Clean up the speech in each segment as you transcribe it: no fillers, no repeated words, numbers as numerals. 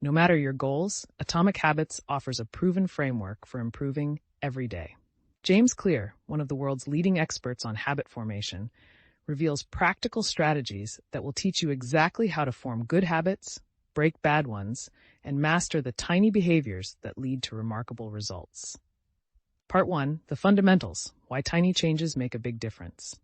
No matter your goals, Atomic Habits offers a proven framework for improving every day. James Clear, one of the world's leading experts on habit formation, reveals practical strategies that will teach you exactly how to form good habits, break bad ones, and master the tiny behaviors that lead to remarkable results. Part 1. The Fundamentals: Why Tiny Changes Make a Big Difference.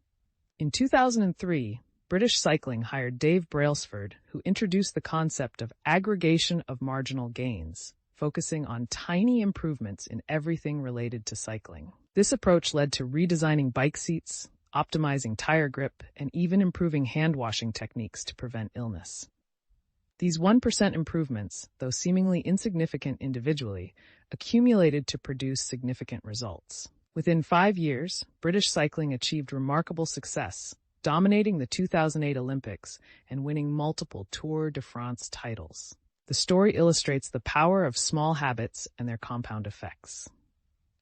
In 2003, British Cycling hired Dave Brailsford, who introduced the concept of aggregation of marginal gains, focusing on tiny improvements in everything related to cycling. This approach led to redesigning bike seats, optimizing tire grip, and even improving hand-washing techniques to prevent illness. These 1% improvements, though seemingly insignificant individually, accumulated to produce significant results. Within 5 years, British Cycling achieved remarkable success, dominating the 2008 Olympics and winning multiple Tour de France titles. The story illustrates the power of small habits and their compound effects.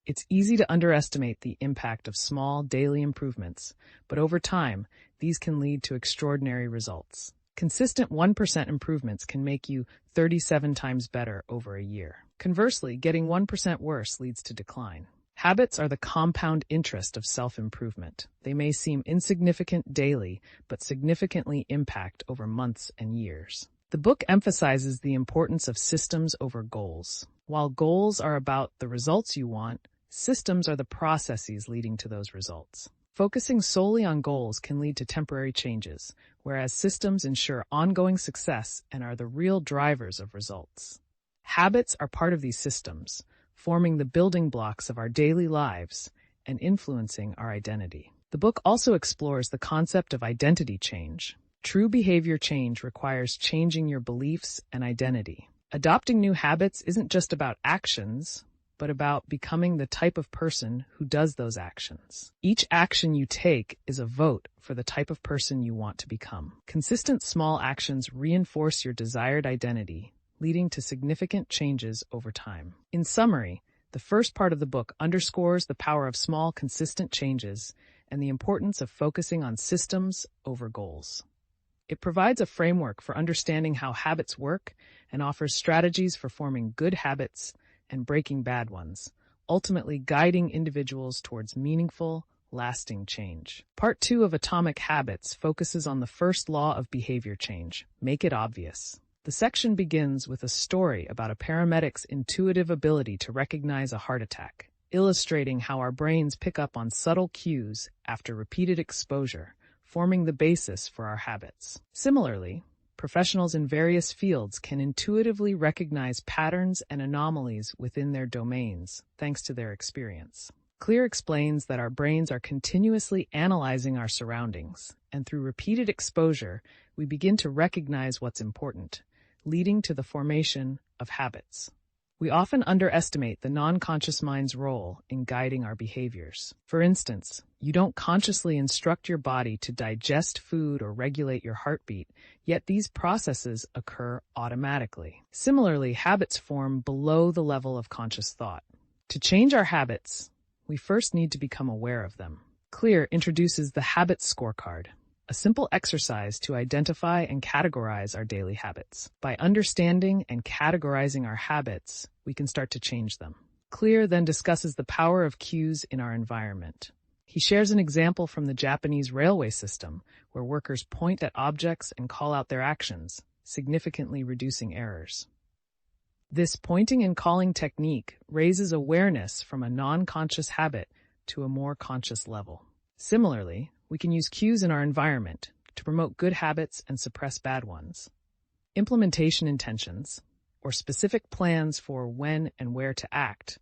It's easy to underestimate the impact of small daily improvements, but over time, these can lead to extraordinary results. Consistent 1% improvements can make you 37 times better over a year. Conversely, getting 1% worse leads to decline. Habits are the compound interest of self-improvement. They may seem insignificant daily, but significantly impact over months and years. The book emphasizes the importance of systems over goals. While goals are about the results you want, systems are the processes leading to those results. Focusing solely on goals can lead to temporary changes, whereas systems ensure ongoing success and are the real drivers of results. Habits are part of these systems, forming the building blocks of our daily lives and influencing our identity. The book also explores the concept of identity change. True behavior change requires changing your beliefs and identity. Adopting new habits isn't just about actions, but about becoming the type of person who does those actions. Each action you take is a vote for the type of person you want to become. Consistent small actions reinforce your desired identity, leading to significant changes over time. In summary, the first part of the book underscores the power of small, consistent changes and the importance of focusing on systems over goals. It provides a framework for understanding how habits work and offers strategies for forming good habits and breaking bad ones, ultimately guiding individuals towards meaningful, lasting change. Part 2 of Atomic Habits focuses on the first law of behavior change: make it obvious. The section begins with a story about a paramedic's intuitive ability to recognize a heart attack, illustrating how our brains pick up on subtle cues after repeated exposure, forming the basis for our habits. Similarly, professionals in various fields can intuitively recognize patterns and anomalies within their domains, thanks to their experience. Clear explains that our brains are continuously analyzing our surroundings, and through repeated exposure, we begin to recognize what's important, leading to the formation of habits. We often underestimate the non-conscious mind's role in guiding our behaviors. For instance, you don't consciously instruct your body to digest food or regulate your heartbeat, yet these processes occur automatically. Similarly, habits form below the level of conscious thought. To change our habits, we first need to become aware of them. Clear introduces the Habit Scorecard, a simple exercise to identify and categorize our daily habits. By understanding and categorizing our habits, we can start to change them. Clear then discusses the power of cues in our environment. He shares an example from the Japanese railway system, where workers point at objects and call out their actions, significantly reducing errors. This pointing and calling technique raises awareness from a non-conscious habit to a more conscious level. Similarly, we can use cues in our environment to promote good habits and suppress bad ones. Implementation intentions, or specific plans for when and where to act,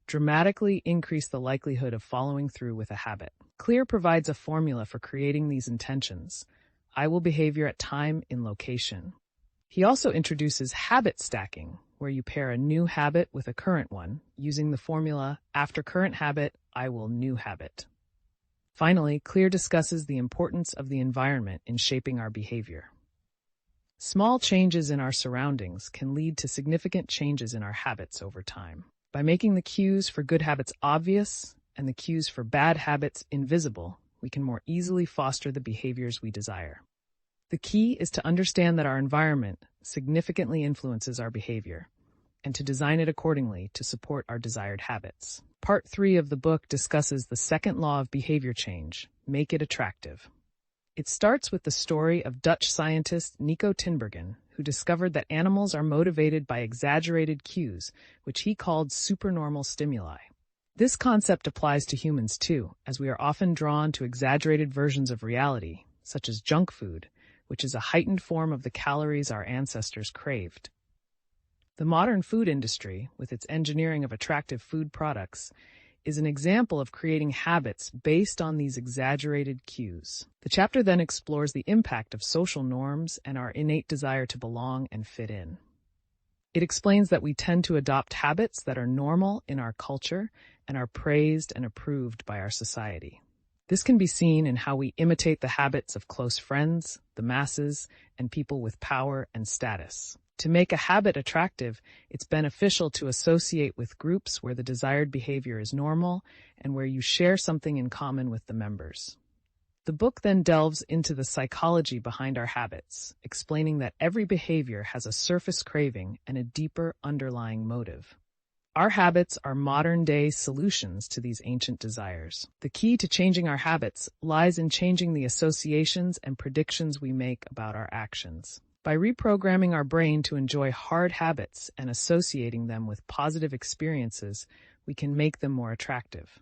dramatically increase the likelihood of following through with a habit. Clear provides a formula for creating these intentions: I will behavior at time in location. He also introduces habit stacking, where you pair a new habit with a current one, using the formula after current habit, I will new habit. Finally, Clear discusses the importance of the environment in shaping our behavior. Small changes in our surroundings can lead to significant changes in our habits over time. By making the cues for good habits obvious and the cues for bad habits invisible, we can more easily foster the behaviors we desire. The key is to understand that our environment significantly influences our behavior, and to design it accordingly to support our desired habits. Part 3 of the book discusses the second law of behavior change: make it attractive. It starts with the story of Dutch scientist Nico Tinbergen, who discovered that animals are motivated by exaggerated cues, which he called supernormal stimuli. This concept applies to humans too, as we are often drawn to exaggerated versions of reality, such as junk food, which is a heightened form of the calories our ancestors craved. The modern food industry, with its engineering of attractive food products, is an example of creating habits based on these exaggerated cues. The chapter then explores the impact of social norms and our innate desire to belong and fit in. It explains that we tend to adopt habits that are normal in our culture and are praised and approved by our society. This can be seen in how we imitate the habits of close friends, the masses, and people with power and status. To make a habit attractive, it's beneficial to associate with groups where the desired behavior is normal and where you share something in common with the members. The book then delves into the psychology behind our habits, explaining that every behavior has a surface craving and a deeper underlying motive. Our habits are modern-day solutions to these ancient desires. The key to changing our habits lies in changing the associations and predictions we make about our actions. By reprogramming our brain to enjoy hard habits and associating them with positive experiences, we can make them more attractive.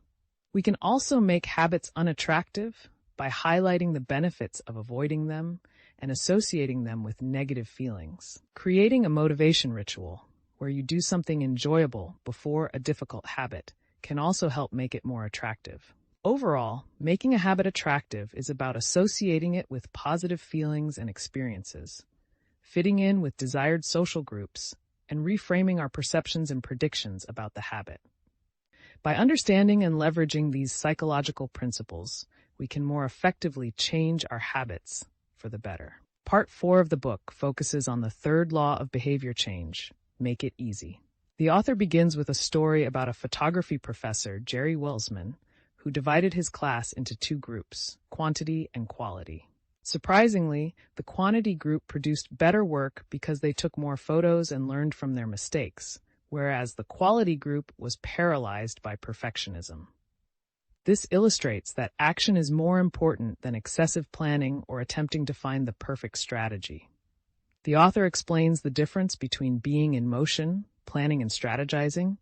We can also make habits unattractive by highlighting the benefits of avoiding them and associating them with negative feelings. Creating a motivation ritual, where you do something enjoyable before a difficult habit, can also help make it more attractive. Overall, making a habit attractive is about associating it with positive feelings and experiences, fitting in with desired social groups, and reframing our perceptions and predictions about the habit. By understanding and leveraging these psychological principles, we can more effectively change our habits for the better. Part 4 of the book focuses on the third law of behavior change: make it easy. The author begins with a story about a photography professor, Jerry Welsman, who divided his class into two groups, quantity and quality. Surprisingly, the quantity group produced better work because they took more photos and learned from their mistakes, whereas the quality group was paralyzed by perfectionism. This illustrates that action is more important than excessive planning or attempting to find the perfect strategy. The author explains the difference between being in motion, planning and strategizing,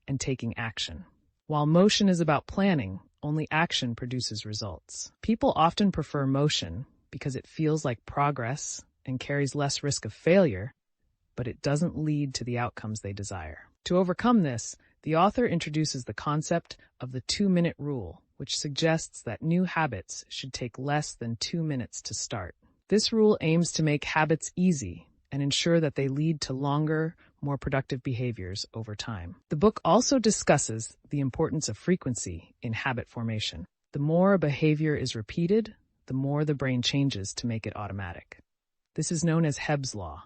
and taking action. While motion is about planning, only action produces results. People often prefer motion because it feels like progress and carries less risk of failure, but it doesn't lead to the outcomes they desire. To overcome this, the author introduces the concept of the 2-minute rule, which suggests that new habits should take less than 2 minutes to start. This rule aims to make habits easy and ensure that they lead to longer, more productive behaviors over time. The book also discusses the importance of frequency in habit formation. The more a behavior is repeated, the more the brain changes to make it automatic. This is known as Hebb's law.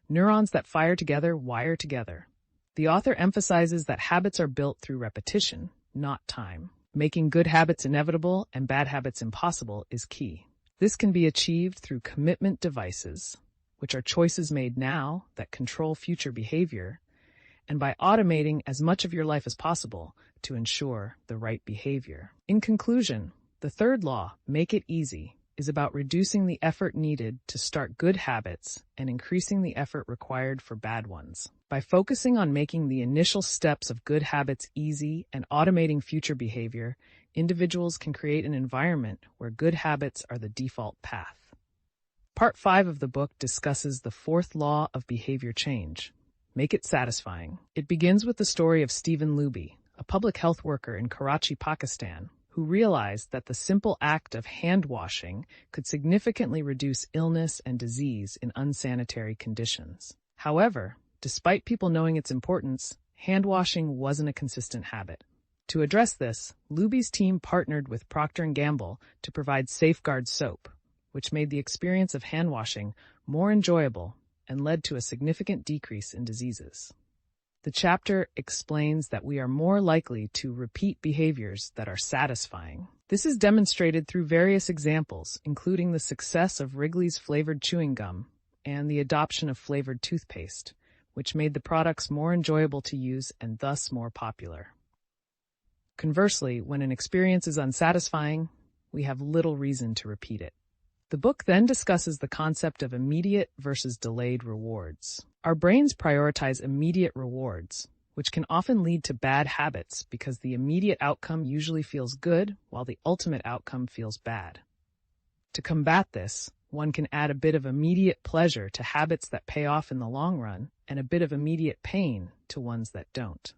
Neurons that fire together wire together. The author emphasizes that habits are built through repetition, not time. Making good habits inevitable and bad habits impossible is key. This can be achieved through commitment devices, which are choices made now that control future behavior, and by automating as much of your life as possible to ensure the right behavior. In conclusion, the third law, make it easy, is about reducing the effort needed to start good habits and increasing the effort required for bad ones. By focusing on making the initial steps of good habits easy and automating future behavior, individuals can create an environment where good habits are the default path. Part 5 of the book discusses the fourth law of behavior change: make it satisfying. It begins with the story of Stephen Luby, a public health worker in Karachi, Pakistan, who realized that the simple act of hand washing could significantly reduce illness and disease in unsanitary conditions. However, despite people knowing its importance, hand washing wasn't a consistent habit. To address this, Luby's team partnered with Procter & Gamble to provide Safeguard soap, which made the experience of hand washing more enjoyable and led to a significant decrease in diseases. The chapter explains that we are more likely to repeat behaviors that are satisfying. This is demonstrated through various examples, including the success of Wrigley's flavored chewing gum and the adoption of flavored toothpaste, which made the products more enjoyable to use and thus more popular. Conversely, when an experience is unsatisfying, we have little reason to repeat it. The book then discusses the concept of immediate versus delayed rewards. Our brains prioritize immediate rewards, which can often lead to bad habits because the immediate outcome usually feels good while the ultimate outcome feels bad. To combat this, one can add a bit of immediate pleasure to habits that pay off in the long run and a bit of immediate pain to ones that don't.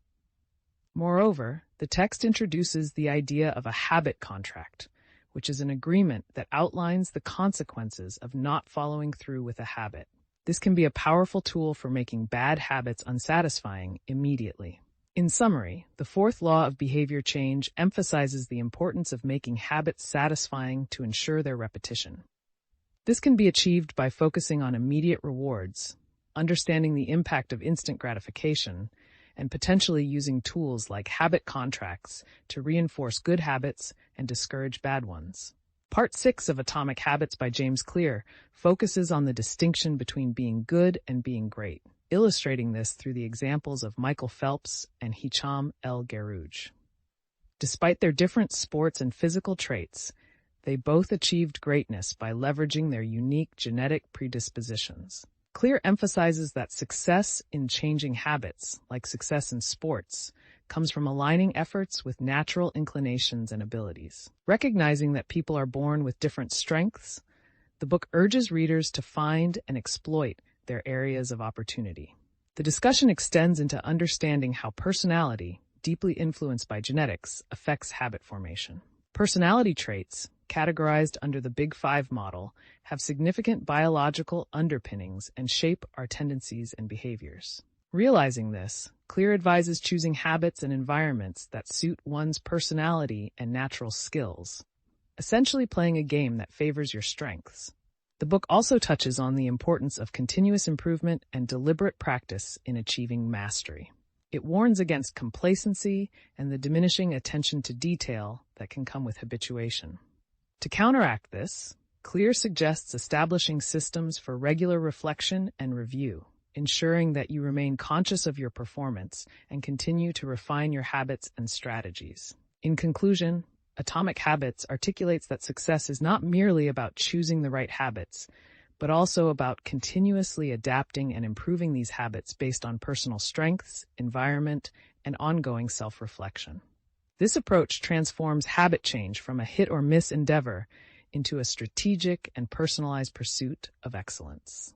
Moreover, the text introduces the idea of a habit contract, which is an agreement that outlines the consequences of not following through with a habit. This can be a powerful tool for making bad habits unsatisfying immediately. In summary, the fourth law of behavior change emphasizes the importance of making habits satisfying to ensure their repetition. This can be achieved by focusing on immediate rewards, understanding the impact of instant gratification, and potentially using tools like habit contracts to reinforce good habits and discourage bad ones. Part 6 of Atomic Habits by James Clear focuses on the distinction between being good and being great, illustrating this through the examples of Michael Phelps and Hicham El Guerrouj. Despite their different sports and physical traits, they both achieved greatness by leveraging their unique genetic predispositions. Clear emphasizes that success in changing habits, like success in sports, comes from aligning efforts with natural inclinations and abilities. Recognizing that people are born with different strengths, the book urges readers to find and exploit their areas of opportunity. The discussion extends into understanding how personality, deeply influenced by genetics, affects habit formation. Personality traits, categorized under the Big Five model, have significant biological underpinnings and shape our tendencies and behaviors. Realizing this, Clear advises choosing habits and environments that suit one's personality and natural skills, essentially playing a game that favors your strengths. The book also touches on the importance of continuous improvement and deliberate practice in achieving mastery. It warns against complacency and the diminishing attention to detail that can come with habituation. To counteract this, Clear suggests establishing systems for regular reflection and review, ensuring that you remain conscious of your performance and continue to refine your habits and strategies. In conclusion, Atomic Habits articulates that success is not merely about choosing the right habits, but also about continuously adapting and improving these habits based on personal strengths, environment, and ongoing self-reflection. This approach transforms habit change from a hit-or-miss endeavor into a strategic and personalized pursuit of excellence.